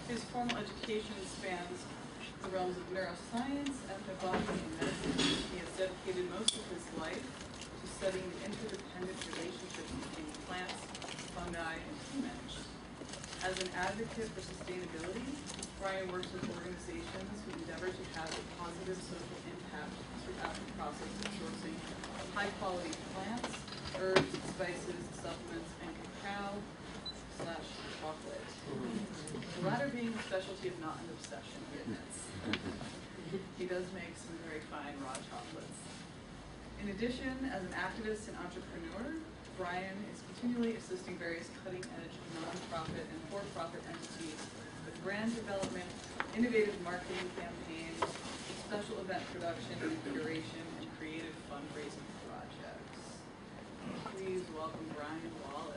His formal education spans the realms of neuroscience, ethnobotany, and medicine. He has dedicated most of his life to studying the interdependent relationships between plants, fungi, and humans. As an advocate for sustainability, Brian works with organizations who endeavor to have a positive social impact throughout the process of sourcing high-quality plants, herbs, spices, supplements, and cacao/chocolate. The latter being a specialty of not an obsession, he admits. He does make some very fine raw chocolates. In addition, as an activist and entrepreneur, Brian is continually assisting various cutting-edge nonprofit and for-profit entities with brand development, innovative marketing campaigns, special event production and curation, and creative fundraising projects. Please welcome Brian Wallace.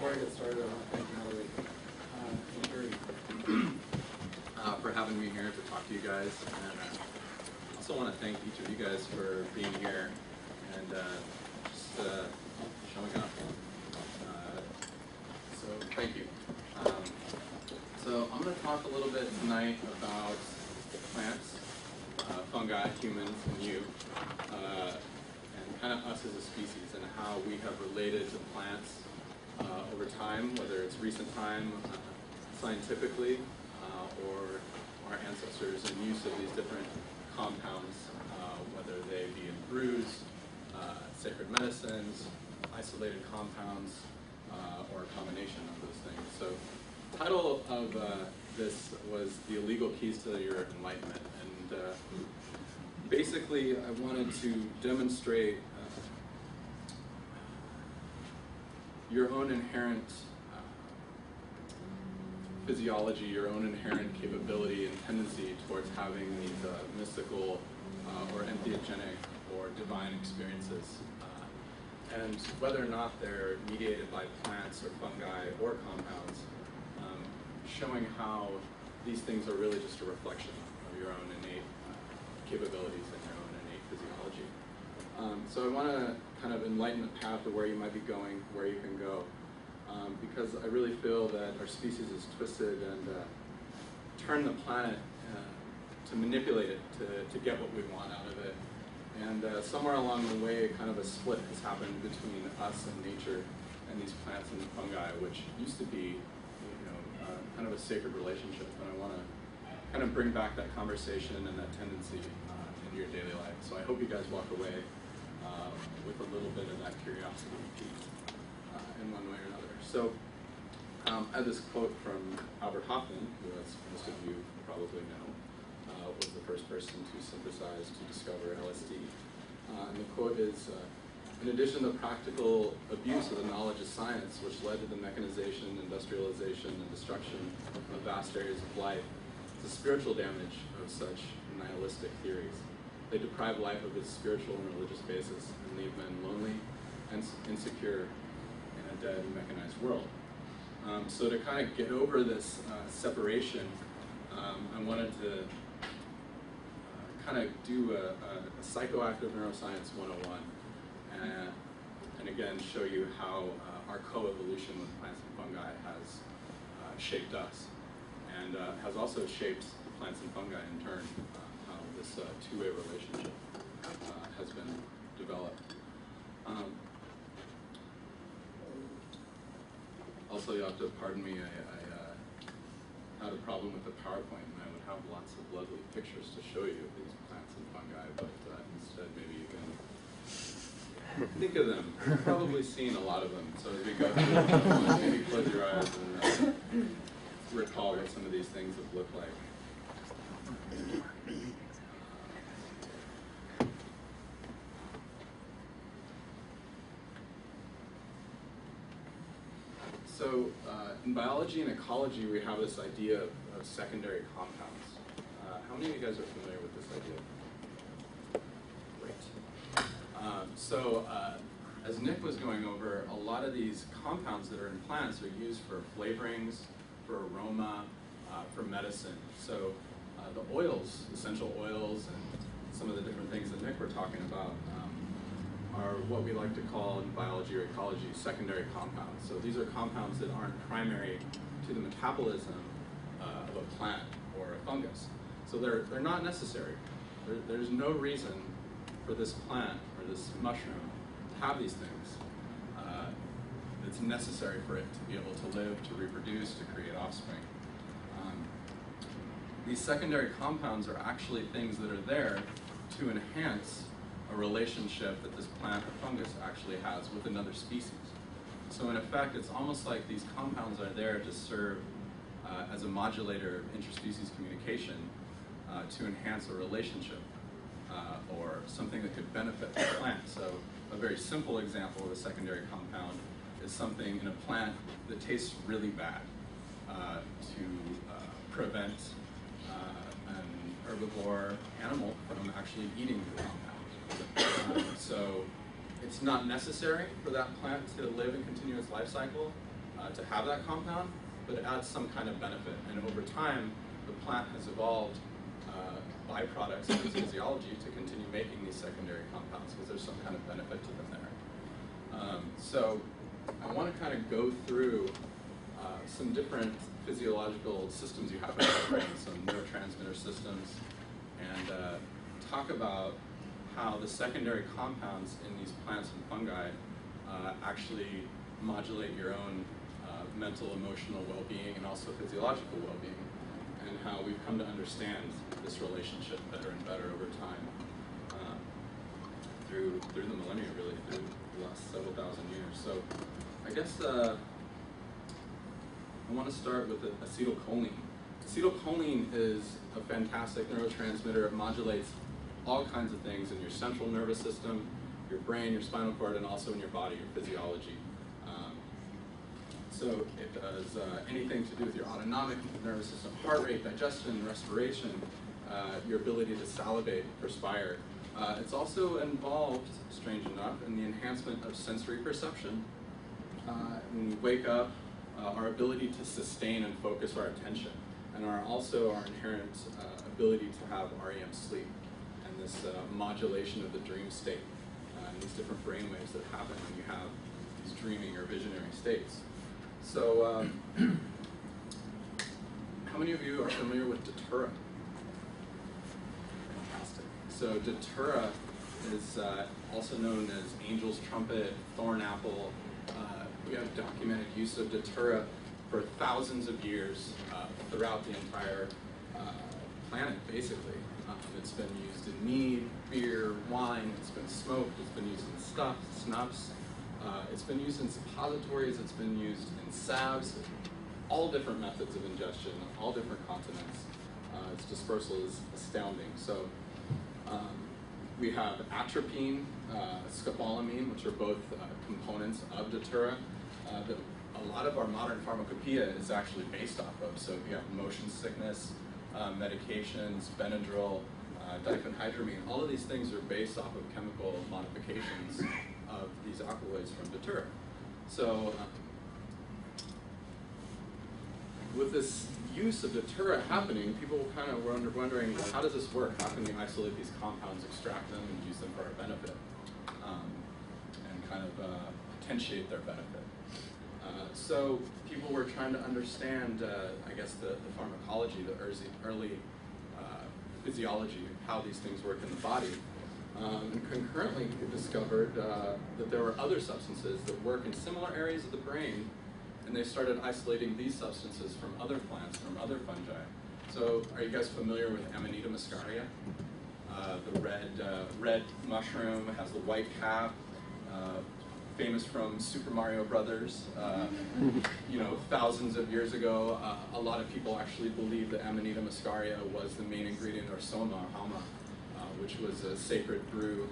Before I get started, I want to thank Natalie for having me here to talk to you guys, and I also want to thank each of you guys for being here and just showing up. So thank you. So I'm going to talk a little bit tonight about plants, fungi, humans, and you, and kind of us as a species and how we have related to plants over time, whether it's recent time scientifically or our ancestors in use of these different compounds, whether they be in brews, sacred medicines, isolated compounds, or a combination of those things. So the title of this was The Illegal Keys to Your Enlightenment, and basically I wanted to demonstrate your own inherent physiology, your own inherent capability and tendency towards having these mystical or entheogenic or divine experiences. And whether or not they're mediated by plants or fungi or compounds, showing how these things are really just a reflection of your own innate capabilities and your own innate physiology. So I want to kind of enlighten the path of where you might be going, where you can go, because I really feel that our species is twisted and turn the planet to manipulate it, to get what we want out of it. And somewhere along the way, kind of a split has happened between us and nature and these plants and fungi, which used to be, kind of a sacred relationship. And I want to kind of bring back that conversation and that tendency into your daily life. So I hope you guys walk away with a little bit of that curiosity in one way or another. So I have this quote from Albert Hofmann, who, as most of you probably know, was the first person to synthesize, to discover LSD. And the quote is, in addition to practical abuse of the knowledge of science, which led to the mechanization, industrialization, and destruction of vast areas of life, the spiritual damage of such nihilistic theories. They deprive life of its spiritual and religious basis and leave men lonely and insecure in a dead, mechanized world. So to kind of get over this separation, I wanted to kind of do a psychoactive neuroscience 101 and again show you how our co-evolution with plants and fungi has shaped us and has also shaped the plants and fungi in turn, how this two-way relationship has been developed. Also, you have to pardon me, I had a problem with the PowerPoint, and I would have lots of lovely pictures to show you of these plants and fungi, but instead maybe you can think of them. You've probably seen a lot of them, so as we go through, maybe close your eyes and recall what some of these things have looked like. So in biology and ecology, we have this idea of secondary compounds. How many of you guys are familiar with this idea? Great. As Nick was going over, a lot of these compounds that are in plants are used for flavorings, for aroma, for medicine. So the oils, essential oils, and some of the different things that Nick were talking about are what we like to call in biology or ecology secondary compounds. So these are compounds that aren't primary to the metabolism of a plant or a fungus. So they're not necessary. There's no reason for this plant or this mushroom to have these things. It's necessary for it to be able to live, to reproduce, to create offspring. These secondary compounds are actually things that are there to enhance a relationship that this plant or fungus actually has with another species. So in effect, it's almost like these compounds are there to serve as a modulator of interspecies communication to enhance a relationship or something that could benefit the plant. So a very simple example of a secondary compound is something in a plant that tastes really bad to prevent an herbivore animal from actually eating the compound. So it's not necessary for that plant to live and continue its life cycle to have that compound, but it adds some kind of benefit. And over time, the plant has evolved byproducts of its physiology to continue making these secondary compounds because there's some kind of benefit to them there. So I want to kind of go through some different physiological systems you have in your brain, some neurotransmitter systems, and talk about how the secondary compounds in these plants and fungi actually modulate your own mental, emotional well-being and also physiological well-being, and how we've come to understand this relationship better and better over time through the millennia, really, through the last several thousand years. So I guess I want to start with acetylcholine. Acetylcholine is a fantastic neurotransmitter. It modulates all kinds of things in your central nervous system, your brain, your spinal cord, and also in your body, your physiology. So it does anything to do with your autonomic nervous system, heart rate, digestion, respiration, your ability to salivate, perspire. It's also involved, strange enough, in the enhancement of sensory perception. When we wake up, our ability to sustain and focus our attention, and also our inherent ability to have REM sleep, and this modulation of the dream state, and these different brainwaves that happen when you have these dreaming or visionary states. So, how many of you are familiar with datura? Fantastic. So datura is also known as angel's trumpet, thorn apple. We have documented use of datura for thousands of years throughout the entire planet, basically. It's been used in mead, beer, wine, it's been smoked, it's been used in snuffs, it's been used in suppositories, it's been used in salves, all different methods of ingestion, all different continents. Its dispersal is astounding. So we have atropine, scopolamine, which are both components of datura that a lot of our modern pharmacopoeia is actually based off of. So we have motion sickness, medications, Benadryl, diphenhydramine. All of these things are based off of chemical modifications of these alkaloids from datura. So with this use of datura happening, people kind of were wondering, well, how does this work? How can we isolate these compounds, extract them, and use them for our benefit, and kind of potentiate their benefit? So people were trying to understand, I guess, the pharmacology, the early physiology of how these things work in the body. And concurrently, we discovered that there were other substances that work in similar areas of the brain, and they started isolating these substances from other plants, from other fungi. So are you guys familiar with Amanita muscaria? The red mushroom, has the white cap, famous from Super Mario Brothers. You know, thousands of years ago, a lot of people actually believed that Amanita muscaria was the main ingredient, or soma, or hama, which was a sacred brew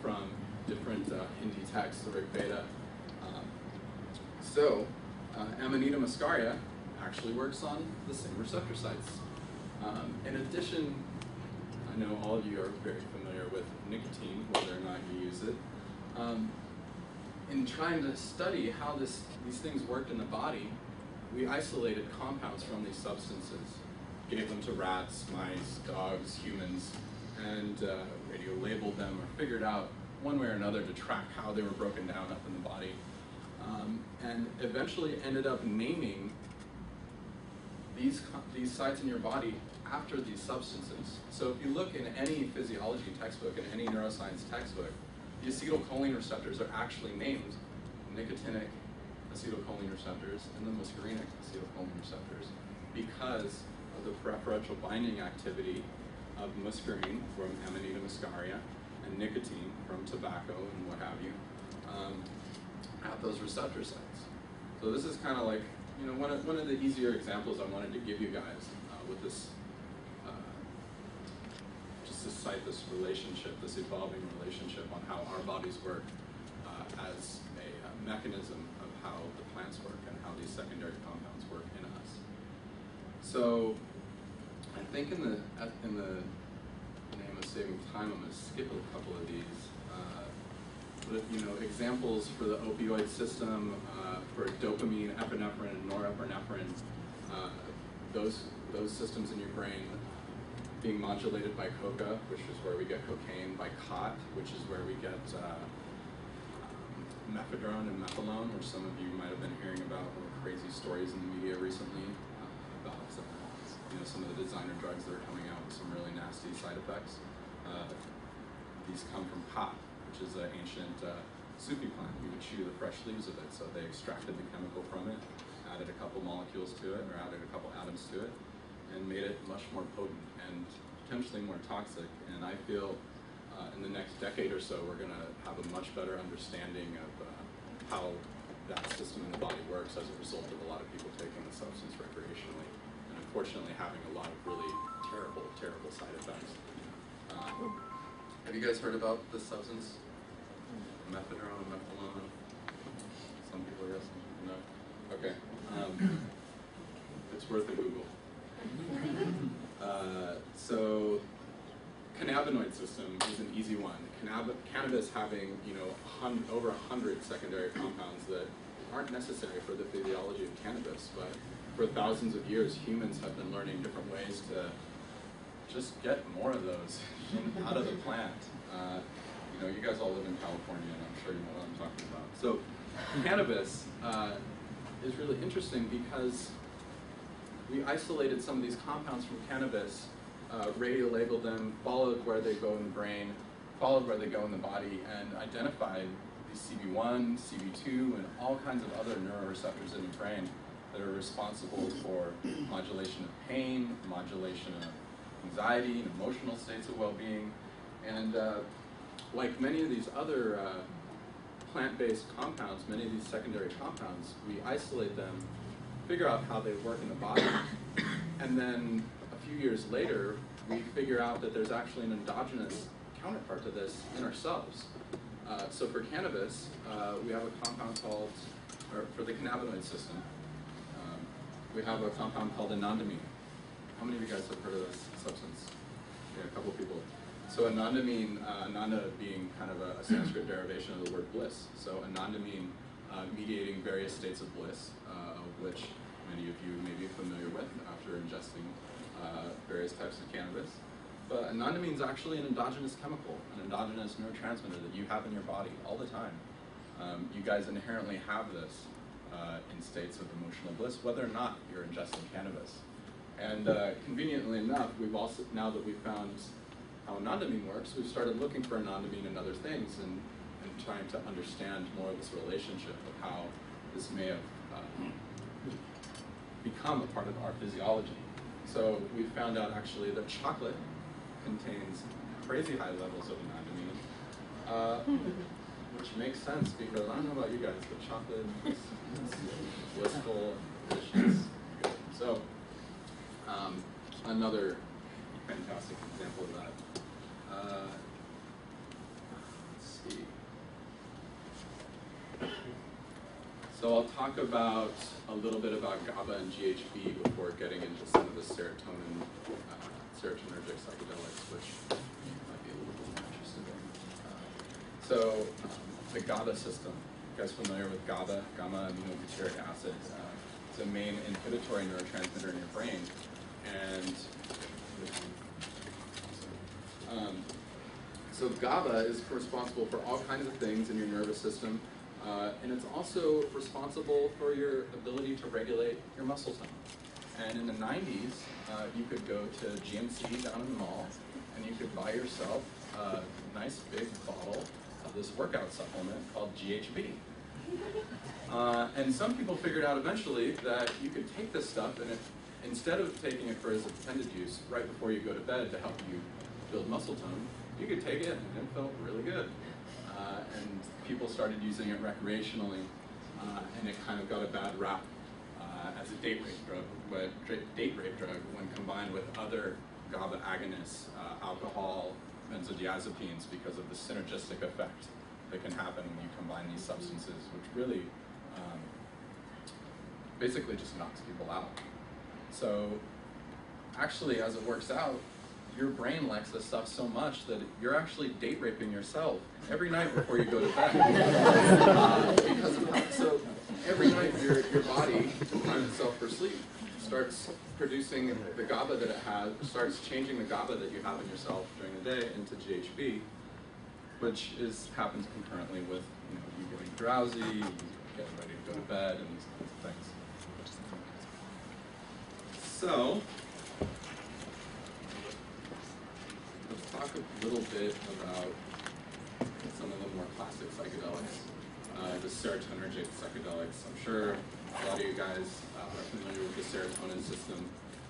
from different Hindi texts, the Rig Veda. So, Amanita muscaria actually works on the same receptor sites. In addition, I know all of you are very familiar with nicotine, whether or not you use it. In trying to study how these things worked in the body, we isolated compounds from these substances, gave them to rats, mice, dogs, humans, and radio-labeled them or figured out one way or another to track how they were broken down up in the body, and eventually ended up naming these sites in your body after these substances. So if you look in any physiology textbook, in any neuroscience textbook, the acetylcholine receptors are actually named nicotinic acetylcholine receptors and the muscarinic acetylcholine receptors because of the preferential binding activity of muscarine from Amanita muscaria and nicotine from tobacco and what have you at those receptor sites. So this is kind of like, you know, one of the easier examples I wanted to give you guys with this, just to cite this relationship, this evolving relationship on how our bodies work as a mechanism of how the plants work and how these secondary compounds work in us. So I think in the name of saving time, I'm going to skip a couple of these. But, you know, examples for the opioid system, for dopamine, epinephrine, norepinephrine, those systems in your brain being modulated by coca, which is where we get cocaine, by cot, which is where we get methadone and methylone, which some of you might have been hearing about crazy stories in the media recently about you know, some of the designer drugs that are coming out with some really nasty side effects. These come from cot, which is an ancient Sufi plant. We would chew the fresh leaves of it, so they extracted the chemical from it, added a couple molecules to it, or added a couple atoms to it, and made it much more potent and potentially more toxic. And I feel in the next decade or so, we're going to have a much better understanding of how that system in the body works as a result of a lot of people taking the substance recreationally, and unfortunately having a lot of really terrible, terrible side effects. Have you guys heard about this substance? Methadone, methylone? Some people, yes, no? Okay. It's worth a Google. So, cannabinoid system is an easy one. Cannabis having, you know, over 100 secondary compounds that aren't necessary for the physiology of cannabis, but for thousands of years, humans have been learning different ways to just get more of those out of the plant. You know, you guys all live in California, and I'm sure you know what I'm talking about. So, cannabis is really interesting because we isolated some of these compounds from cannabis, radio-labeled them, followed where they go in the brain, followed where they go in the body, and identified these CB1, CB2, and all kinds of other neuroreceptors in the brain that are responsible for modulation of pain, modulation of anxiety and emotional states of well-being. And like many of these other plant-based compounds, many of these secondary compounds, we isolate them, figure out how they work in the body, and then a few years later, we figure out that there's actually an endogenous counterpart to this in ourselves. So for cannabis, we have a compound called, or for the cannabinoid system, we have a compound called anandamide. How many of you guys have heard of this substance? Yeah, a couple of people. So anandamide, ananda being kind of a Sanskrit derivation of the word bliss. So anandamide mediating various states of bliss, of which many of you may be familiar with after ingesting various types of cannabis. But anandamide is actually an endogenous chemical, an endogenous neurotransmitter that you have in your body all the time. You guys inherently have this in states of emotional bliss, whether or not you're ingesting cannabis. And conveniently enough, we've also, now that we've found how anandamide works, we've started looking for anandamide in other things and trying to understand more of this relationship of how this may have become a part of our physiology. So we found out actually that chocolate contains crazy high levels of anandamide. which makes sense because I don't know about you guys, but chocolate is blissful, delicious, good. So, another fantastic example of that. Let's see. So I'll talk about a little bit about GABA and GHB before getting into some of the serotonin, serotonergic psychedelics, which you might be a little bit more interested in. So the GABA system. You guys familiar with GABA, gamma-aminobutyric acid? It's a main inhibitory neurotransmitter in your brain, and so GABA is responsible for all kinds of things in your nervous system, and it's also responsible for your ability to regulate your muscle tone. And in the 90s, you could go to GNC down in the mall, and you could buy yourself a nice big bottle of this workout supplement called GHB. And some people figured out eventually that you could take this stuff and instead of taking it for its intended use right before you go to bed to help you build muscle tone, you could take it and it felt really good. And people started using it recreationally, and it kind of got a bad rap as a date rape drug when combined with other GABA agonists, alcohol, benzodiazepines, because of the synergistic effect that can happen when you combine these substances, which really basically just knocks people out. So actually, as it works out, your brain likes this stuff so much that you're actually date raping yourself every night before you go to bed. Because of how, so every night your body, to prime itself for sleep, starts producing the GABA that it has, starts changing the GABA that you have in yourself during the day into GHB, which happens concurrently with you getting drowsy, you getting ready to go to bed, and these kinds of things. So let's talk a little bit about some of the more classic psychedelics, the serotonergic psychedelics. I'm sure a lot of you guys are familiar with the serotonin system.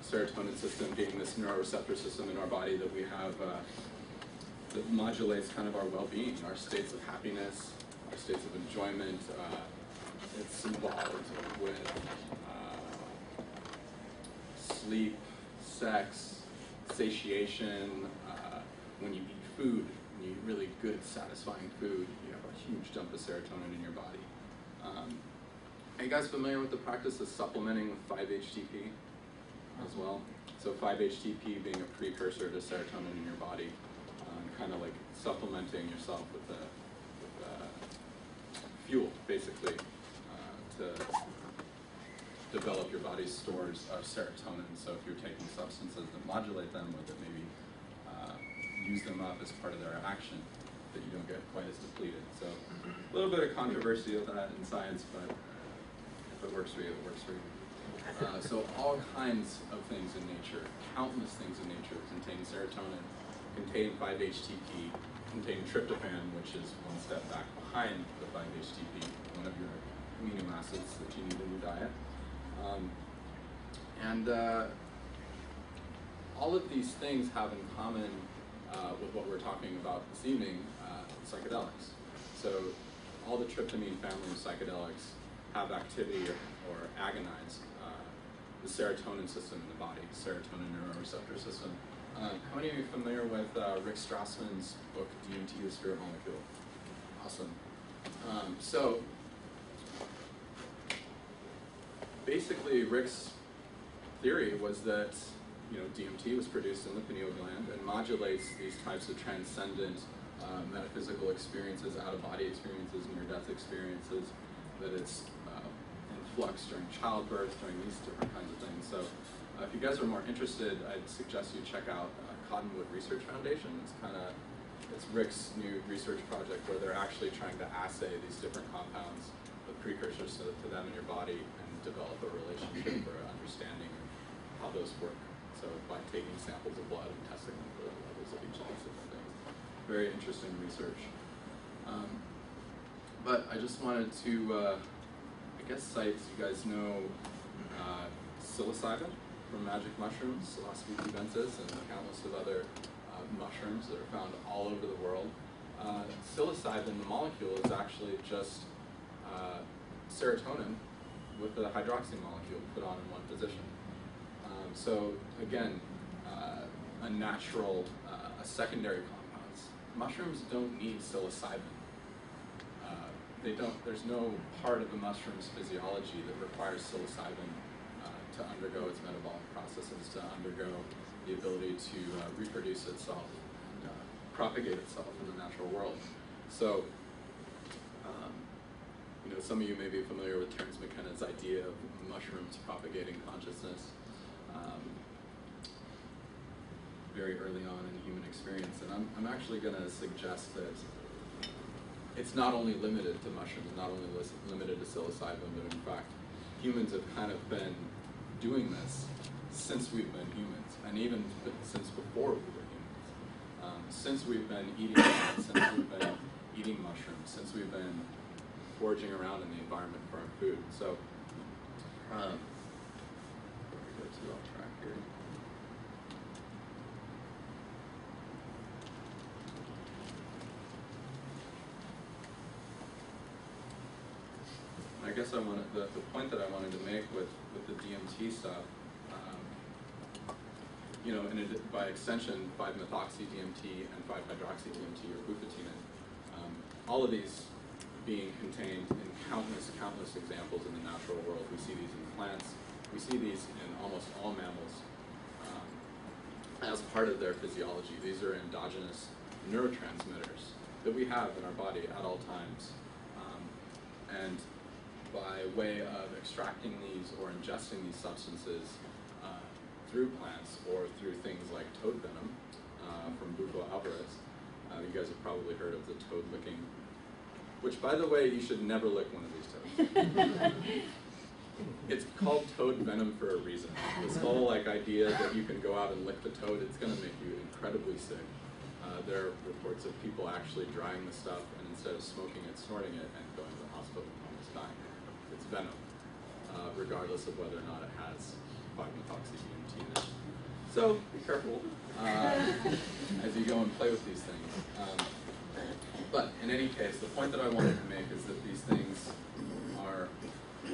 Serotonin system being this neuroreceptor system in our body that we have that modulates kind of our well-being, our states of happiness, our states of enjoyment. It's involved with sleep, sex, satiation. When you eat food, when you eat really good, satisfying food, you have a huge dump of serotonin in your body. Are you guys familiar with the practice of supplementing with 5-HTP as well? So 5-HTP being a precursor to serotonin in your body, kind of like supplementing yourself with fuel, basically, to develop your body's stores of serotonin. So if you're taking substances that modulate them, with it maybe use them up as part of their action, that you don't get quite as depleted. So a little bit of controversy of that in science, but if it works for you, it works for you. So all kinds of things in nature, countless things in nature contain serotonin, contain 5-HTP, contain tryptophan, which is one step back behind the 5-HTP, one of your amino acids that you need in your diet. All of these things have in common with what we're talking about this evening, psychedelics. So all the tryptamine family of psychedelics have activity or agonize the serotonin system in the body, serotonin neuroreceptor system. How many of you are familiar with Rick Strassman's book, DMT, the Spirit Molecule? Awesome. So basically, Rick's theory was that DMT was produced in the pineal gland and modulates these types of transcendent metaphysical experiences, out-of-body experiences, near-death experiences, that it's in flux during childbirth, during these different kinds of things. So if you guys are more interested, I'd suggest you check out Cottonwood Research Foundation. It's Rick's new research project where they're actually trying to assay these different compounds, the precursors to them in your body, and develop a relationship or an understanding of how those work. So by taking samples of blood and testing them for the levels of each of these different things. Very interesting research. But I just wanted to, cite, you guys know psilocybin from magic mushrooms, Psilocybe cubensis, and countless of other mushrooms that are found all over the world. psilocybin, the molecule, is actually just serotonin with the hydroxy molecule put on in one position. So again, a natural, a secondary compounds. Mushrooms don't need psilocybin. There's no part of the mushroom's physiology that requires psilocybin to undergo its metabolic processes, to undergo the ability to reproduce itself and propagate itself in the natural world. So, some of you may be familiar with Terence McKenna's idea of mushrooms propagating consciousness very early on in human experience. And I'm actually going to suggest that it's not only limited to mushrooms, not only limited to psilocybin, but in fact, humans have kind of been doing this since we've been humans, and even since before we were humans. Since we've been eating plants, since we've been eating mushrooms, since we've been foraging around in the environment for our food. So, before we go too off track here. I guess the point that I wanted to make with the DMT stuff, by extension, 5-methoxy-DMT and 5-hydroxy-DMT or bufotenin, all of these being contained in countless examples in the natural world. We see these in plants, we see these in almost all mammals as part of their physiology. These are endogenous neurotransmitters that we have in our body at all times. And by way of extracting these or ingesting these substances through plants or through things like toad venom from Bufo alvarez. You guys have probably heard of the toad licking, which, by the way, you should never lick one of these toads. It's called toad venom for a reason. This whole idea that you can go out and lick the toad, it's going to make you incredibly sick. There are reports of people actually drying the stuff and instead of smoking it, snorting it, and going to the hospital and almost dying. It's venom, regardless of whether or not it has 5-methoxy-DMT in it. So be careful as you go and play with these things. But in any case, the point that I wanted to make is that these things are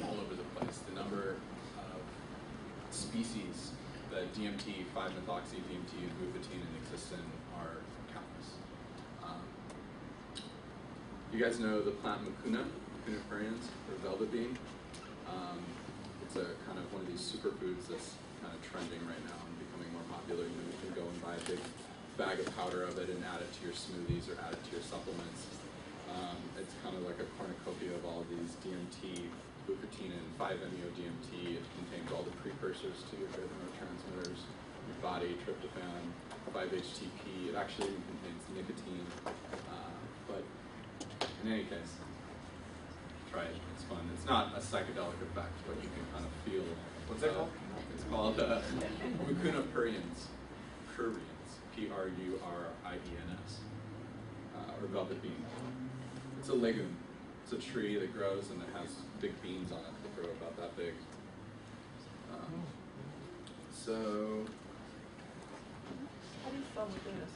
all over the place. The number of species that DMT, 5-methoxy-DMT, and bufotenin exist in are countless. You guys know the plant mucuna pruriens, or velvet bean. It's a kind of one of these superfoods that's kind of trending right now and becoming more popular. You can go and buy a big bag of powder of it and add it to your smoothies or add it to your supplements. It's kind of like a cornucopia of all of these DMT, bufotenin, 5-MeO-DMT. It contains all the precursors to your favorite neurotransmitters, your body, tryptophan, 5-HTP. It actually even contains nicotine. But in any case, try it. It's fun. It's not a psychedelic effect, but you can kind of feel. What's that called? It's called mucuna pruriens. Pruriens, or velvet bean. It's a legume. It's a tree that grows and it has big beans on it that grow about that big. How do you spell mucuna?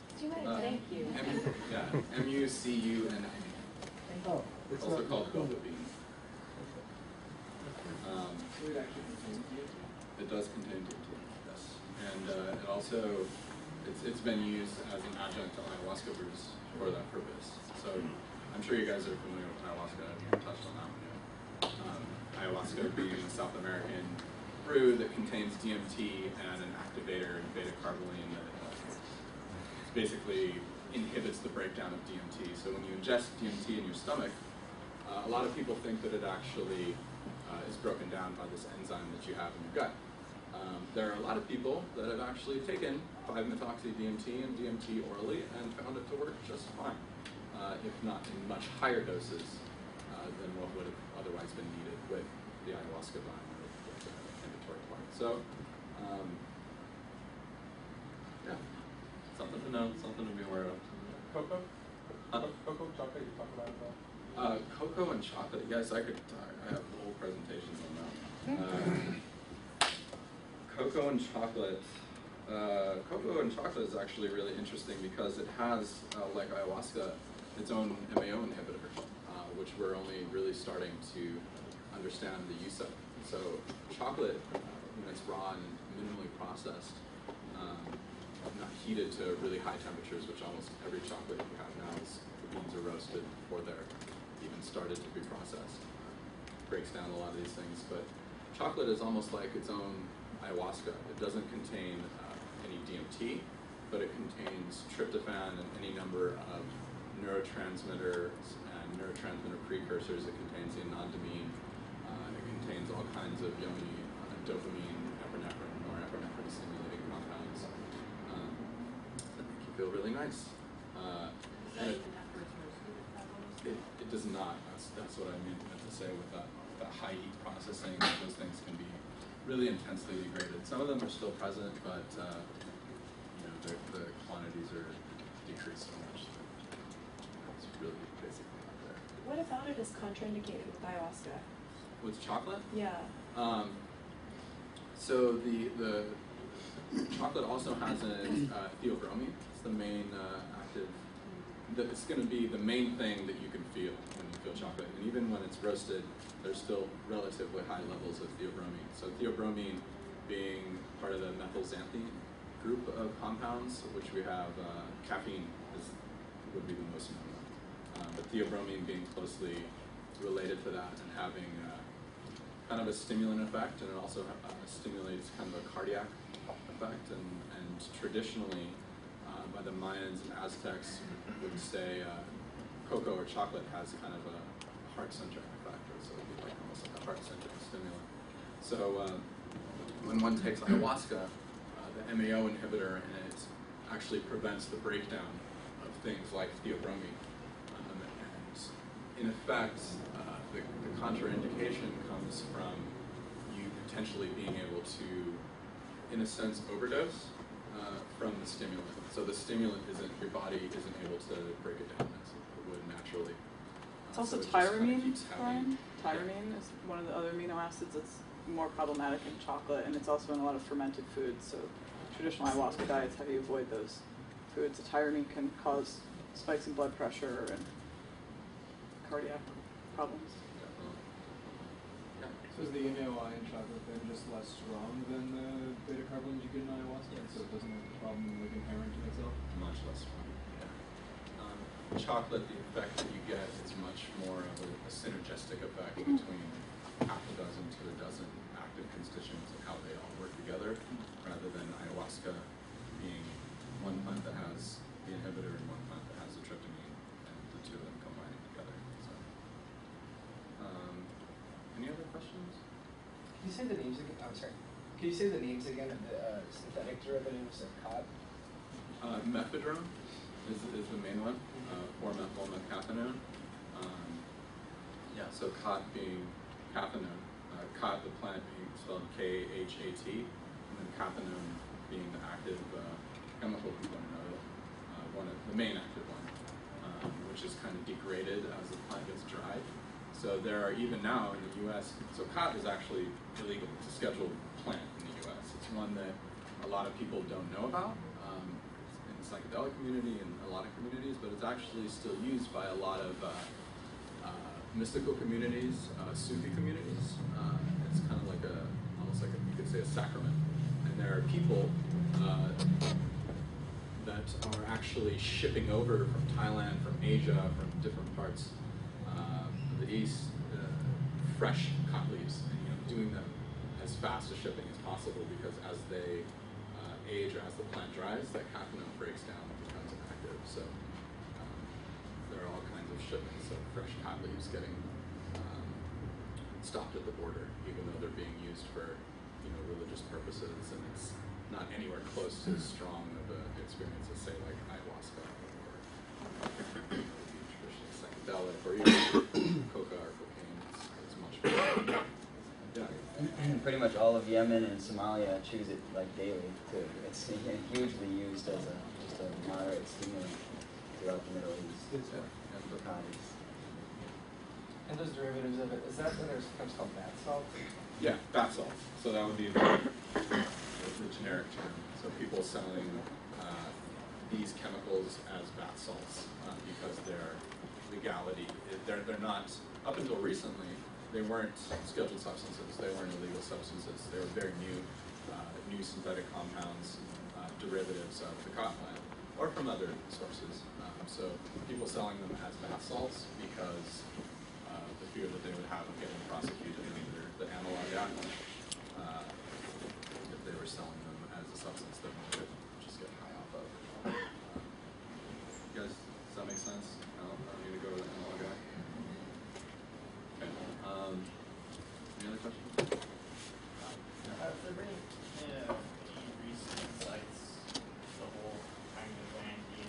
Thank you. M-U-C-U-N-A. Oh, it's Also not called velvet bean. It does contain DMT, yes. And it also, it's been used as an adjunct to ayahuasca brews for that purpose. So I'm sure you guys are familiar with ayahuasca. I touched on that one yet. Ayahuasca being a South American brew that contains DMT and an activator in beta-carboline that basically inhibits the breakdown of DMT. So when you ingest DMT in your stomach, a lot of people think that it actually is broken down by this enzyme that you have in your gut. There are a lot of people that have actually taken 5-methoxy-DMT and DMT orally and found it to work just fine, if not in much higher doses than what would have otherwise been needed with the ayahuasca vine or with the inhibitory part. So, yeah, something to know, something to be aware of. Cocoa? Cocoa, chocolate, you talk about it all? Cocoa and chocolate, yes, I could talk. I have whole presentations on that. Cocoa and chocolate. Cocoa and chocolate is actually really interesting because it has, like ayahuasca, its own MAO inhibitor, which we're only really starting to understand the use of. So chocolate, when it's raw and minimally processed, not heated to really high temperatures, which almost every chocolate you have now is the beans are roasted before they're even started to be processed. Breaks down a lot of these things, but chocolate is almost like its own ayahuasca. It doesn't contain any DMT, but it contains tryptophan and any number of neurotransmitters and neurotransmitter precursors. It contains the anandamine. It contains all kinds of yummy dopamine, epinephrine, norepinephrine stimulating compounds that make you feel really nice. And it does not. That's what I meant to say with that high heat processing. Those things can be really intensely degraded. Some of them are still present, but the quantities are decreased so much. It's really basically not there. What about it is contraindicated with ayahuasca? With chocolate? Yeah. So the chocolate also has an theobromine. It's the main active. It's going to be the main thing that you can feel when you feel chocolate. And even when it's roasted, there's still relatively high levels of theobromine. So theobromine being part of the methylxanthine group of compounds, which we have caffeine would be the most known one. But theobromine being closely related to that and having kind of a stimulant effect, and it also stimulates kind of a cardiac effect. And traditionally, by the Mayans and Aztecs, would say cocoa or chocolate has kind of a heart-centric effect, or so it would be like almost like a heart-centric stimulant. So when one takes ayahuasca, the MAO inhibitor in it actually prevents the breakdown of things like theobromine. And in effect, the contraindication comes from you potentially being able to, in a sense, overdose from the stimulant. So the stimulant your body isn't able to break it down as it would naturally. It's also so it just kinda tyramine, keeps having- Tyramine is one of the other amino acids that's more problematic in chocolate, and it's also in a lot of fermented foods. So traditional ayahuasca diets have you avoid those foods. The tyramine can cause spikes in blood pressure and cardiac problems. So is the MAOI in chocolate then just less strong than the beta carbolines you get in ayahuasca? So it doesn't have the problem like inherent in itself? Much less strong. Yeah. Chocolate, the effect that you get is much more of a synergistic effect between half a dozen to a dozen active constituents and how they all work together, rather than ayahuasca being one plant that has the inhibitor and one plant that has the tryptamine, and the two of them combining together. So, any other questions? Can you say the names again? I'm sorry. Can you say the names again of the synthetic derivatives of cod? Mephedrone is the main one, 4-methylmecaphanone. So cod being caphanone, cod the plant being spelled K-H-A-T, and then caphanone being the active chemical component of it, the main active one, which is kind of degraded as the plant gets dried. So there are even now in the U.S., so cod is actually illegal. It's a scheduled plant in the U.S. It's one that a lot of people don't know about in the psychedelic community and a lot of communities, but it's actually still used by a lot of mystical communities, Sufi communities. It's kind of like almost like you could say a sacrament. And there are people that are actually shipping over from Thailand, from Asia, from different parts of the East, fresh cod leaves, and doing them as fast as shipping as possible, because as they age or as the plant dries, that caphanone breaks down and becomes inactive. So there are all kinds of shipments of fresh cod leaves getting stopped at the border, even though they're being used for religious purposes, and it's not anywhere close to as strong of an experience as, say, like ayahuasca or traditional psychedelic or even coca or cocaine. It's much more. Yeah. Pretty much all of Yemen and Somalia choose it like daily too. It's hugely used as just a moderate stimulant throughout the Middle East. For cottage. And those derivatives of it, is that when there's sometimes called bath salt? Yeah, bath salt. So that would be the generic term. So people selling these chemicals as bath salts because their legality, they're not, up until recently, they weren't scheduled substances, they weren't illegal substances, they were very new synthetic compounds, derivatives of the cotton plant, or from other sources. So people selling them as bath salts because the fear that they would have of getting prosecuted under the Analog Act if they were selling them as a substance that one could just get high off of. You guys, does that make sense? I don't need to go to the Analog Act. Okay. Any other questions? Have there been any recent insights the whole kind of DMT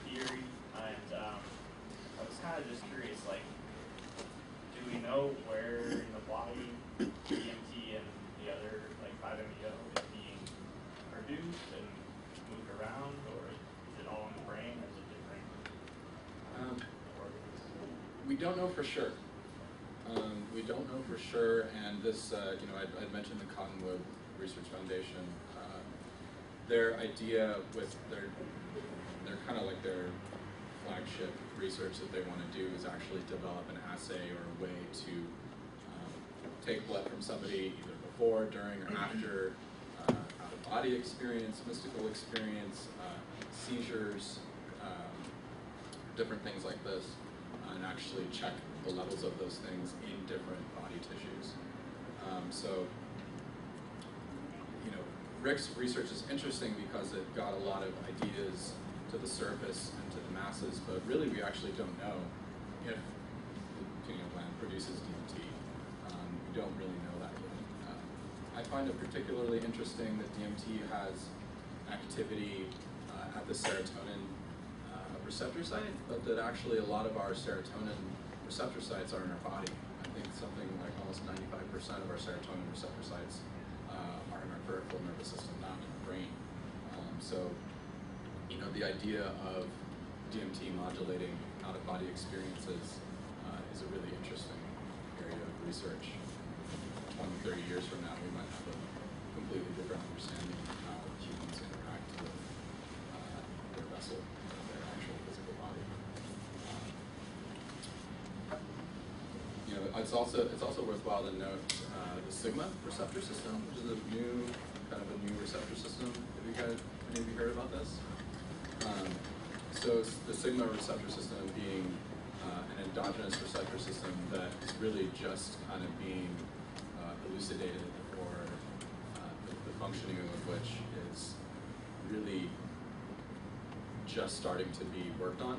theory? And I was kind of just curious, like, do we know where in the body DMT and the other, like, 5-MeO is being produced and moved around, or is it all in the brain, or is it different organs? We don't know for sure. We don't know for sure, and this, I'd mentioned the Cottonwood Research Foundation. Their idea with their kind of like their flagship research that they want to do is actually develop an assay or a way to take blood from somebody either before, during, or after out-of-body experience, mystical experience, seizures, different things like this, and actually check the levels of those things in different body tissues. Rick's research is interesting because it got a lot of ideas to the surface and to the masses, but really we actually don't know if the pineal gland produces DMT. We don't really know that yet. I find it particularly interesting that DMT has activity at the serotonin receptor site, but that actually a lot of our serotonin receptor sites are in our body. I think something like almost 95% of our serotonin receptor sites are in our peripheral nervous system, not in the brain. The idea of DMT modulating out-of-body experiences is a really interesting area of research. 20, 30 years from now, we might have a completely different understanding of how humans interact with their vessel, their actual physical body. It's also worthwhile to note the sigma receptor system, which is a new receptor system. Have you guys, any of you heard about this? So the sigma receptor system being an endogenous receptor system that is really just kind of being elucidated, or the functioning of which is really just starting to be worked on.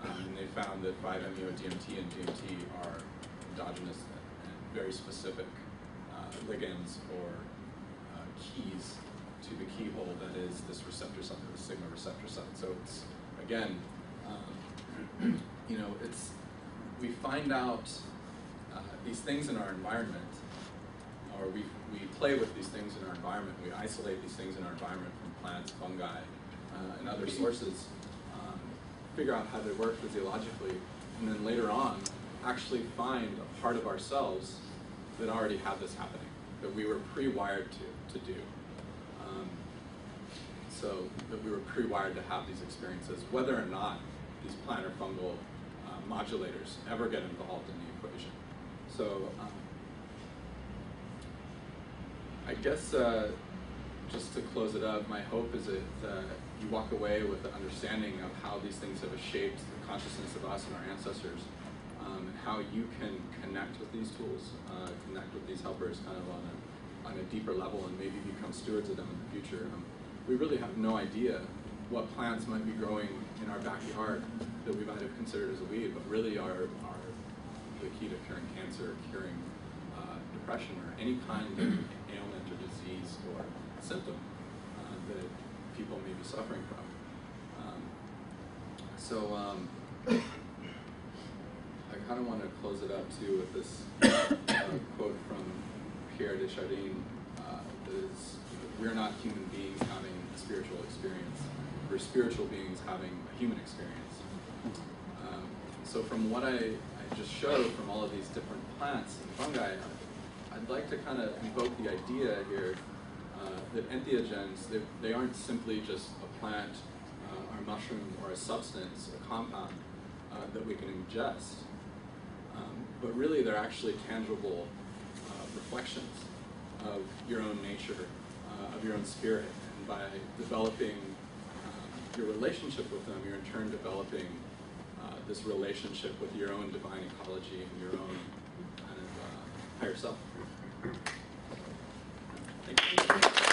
And they found that 5-MeO DMT and DMT are endogenous and very specific ligands or keys to the keyhole that is this receptor site, the sigma receptor site. So it's, again, we find out these things in our environment, or we play with these things in our environment, we isolate these things in our environment from plants, fungi, and other sources, figure out how they work physiologically, and then later on actually find a part of ourselves that already had this happening, that we were pre-wired to do. So that we were pre-wired to have these experiences, whether or not these plant or fungal modulators ever get involved in the equation. So I guess just to close it up, my hope is that you walk away with the understanding of how these things have shaped the consciousness of us and our ancestors, and how you can connect with these tools, connect with these helpers kind of on a deeper level, and maybe become stewards of them in the future. We really have no idea what plants might be growing in our backyard that we might have considered as a weed, but really are the key to curing cancer, curing depression, or any kind of ailment or disease or symptom that people may be suffering from. I kind of want to close it up too with this quote from Pierre de Chardin, that is, we're not human beings having a spiritual experience, we're spiritual beings having a human experience. So from what I just showed from all of these different plants and fungi, I'd like to kind of invoke the idea here that entheogens, they aren't simply just a plant or a mushroom or a substance, a compound that we can ingest, but really they're actually tangible reflections of your own nature, of your own spirit. And by developing your relationship with them, you're in turn developing this relationship with your own divine ecology and your own kind of higher self. Thank you.